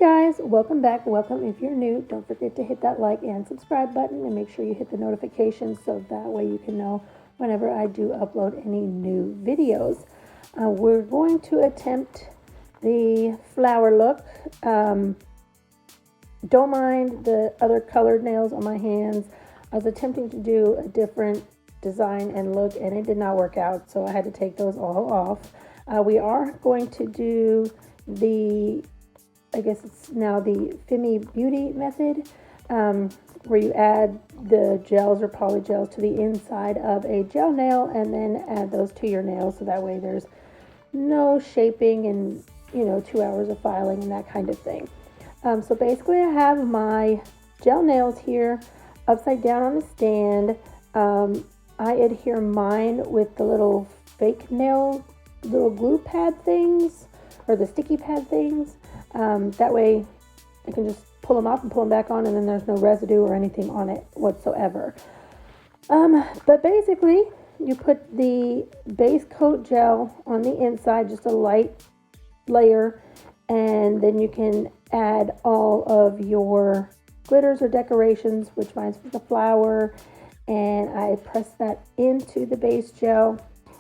Guys, welcome back. Welcome if you're new. Don't forget to hit that like and subscribe button and make sure you hit the notifications so that way you can know whenever I do upload any new videos. We're going to attempt the flower look. Don't mind the other colored nails on my hands. I was attempting to do a different design and look and it did not work out, so I had to take those all off. We are going to do the, I guess it's now the Femi Beauty method, where you add the gels or polygels to the inside of a gel nail and then add those to your nails, so that way there's no shaping and 2 hours of filing and that kind of thing. So basically I have my gel nails here upside down on the stand. I adhere mine with the little fake nail, little glue pad things, or the sticky pad things. That way I can just pull them off and pull them back on, and then there's no residue or anything on it whatsoever. But basically you put the base coat gel on the inside, just a light layer, and then you can add all of your glitters or decorations, which mine's with the flower, and I press that into the base gel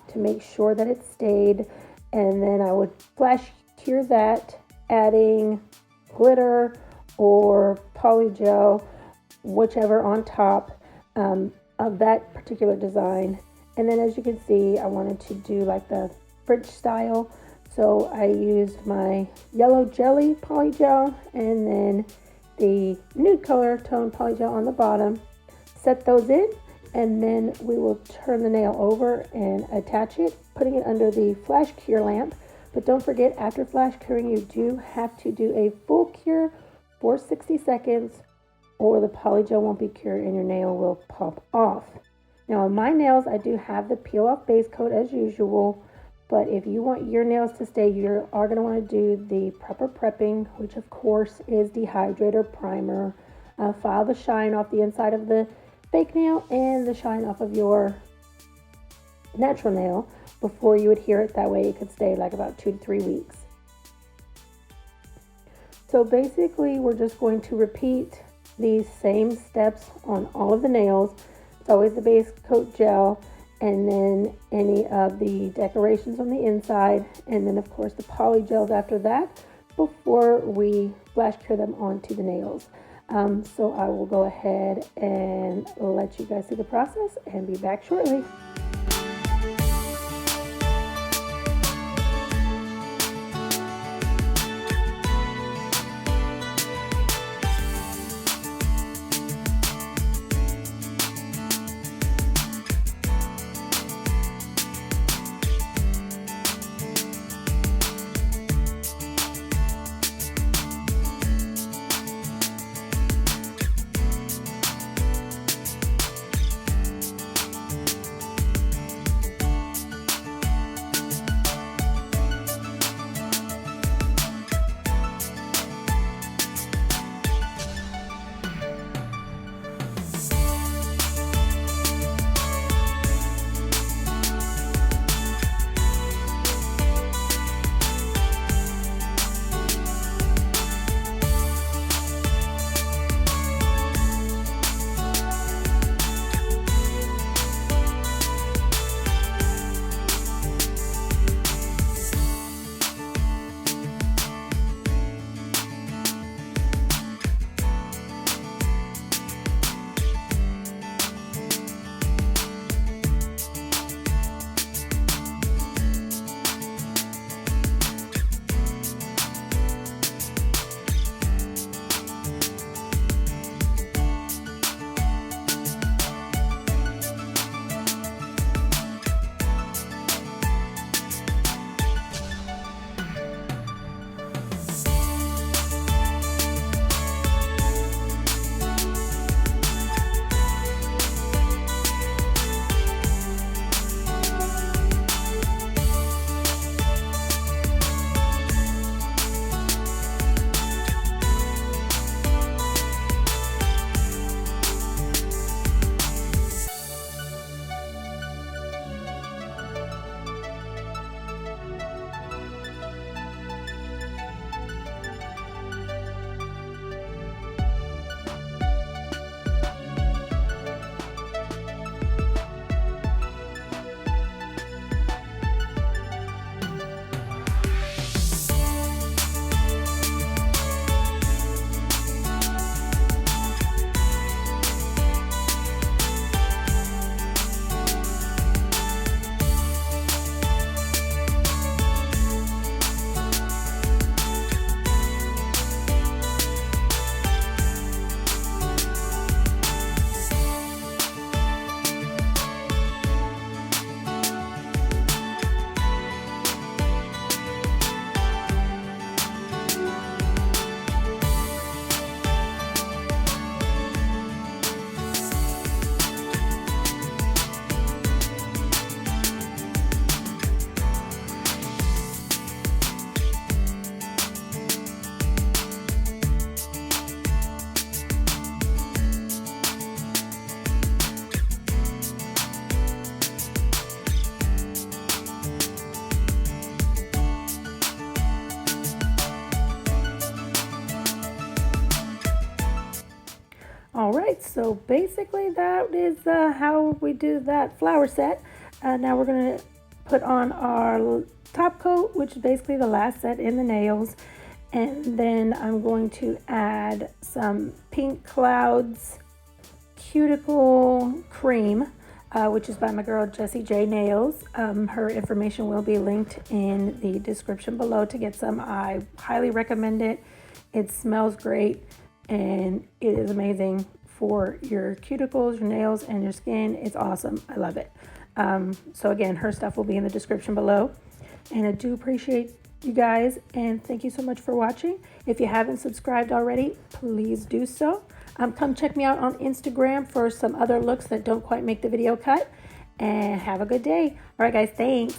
to make sure that it stayed, and then I would flash cure that, adding glitter or polygel, whichever, on top of that particular design. And then as you can see, I wanted to do like the French style, so I used my yellow jelly polygel and then the nude color tone polygel on the bottom. Set those in, and then we will turn the nail over and attach it, putting it under the flash cure lamp. But don't forget, after flash curing, you do have to do a full cure for 60 seconds or the polygel won't be cured and your nail will pop off. Now on my nails, I do have the peel off base coat as usual, but if you want your nails to stay, you are going to want to do the proper prepping, which of course is dehydrator, primer, file the shine off the inside of the fake nail and the shine off of your natural nail before you adhere it. That way it could stay like about 2 to 3 weeks. So basically we're just going to repeat these same steps on all of the nails. It's always the base coat gel, and then any of the decorations on the inside, and then of course the poly gels after that before we flash cure them onto the nails. So I will go ahead and let you guys see the process and be back shortly. right, so basically that is how we do that flower set. Now we're going to put on our top coat, which is basically the last set in the nails. And then I'm going to add some Pink Clouds Cuticle Cream, which is by my girl Jessie J Nails. Her information will be linked in the description below to get some. I highly recommend it. It smells great and it is amazing for your cuticles, your nails, and your skin. It's awesome. I love it. So again, her stuff will be in the description below. And I do appreciate you guys, and thank you so much for watching. If you haven't subscribed already, please do so. Come check me out on Instagram for some other looks that don't quite make the video cut, and have a good day. All right, guys, thanks.